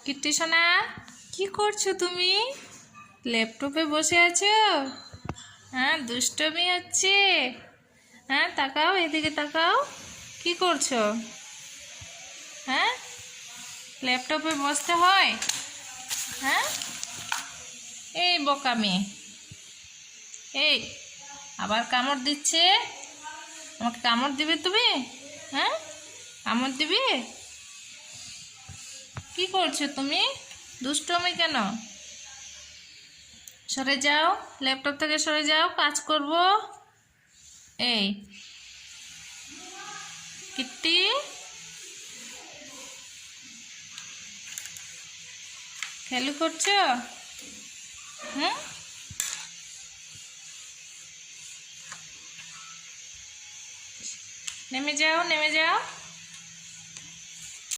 Kitty সোনা, কি করছো তুমি? ল্যাপটপে বসে আছো? হ্যাঁ, দুষ্টমি হচ্ছে। হ্যাঁ, তাকাও, এদিকে তাকাও। কি করছো? হ্যাঁ, ল্যাপটপে বসতে হয়? হ্যাঁ, এই বোকা মেয়ে, এই আবার কামড় দিচ্ছে। আমাকে কামড় দিবে তুমি? হ্যাঁ, কামড় দিবে? কি করছো তুমি? দুষ্টমি কেন? সরে যাও, ল্যাপটপ থেকে সরে যাও, কাজ করব। এই কিট্টি, খেলু করছো? হুম, নেমে যাও, নেমে যাও।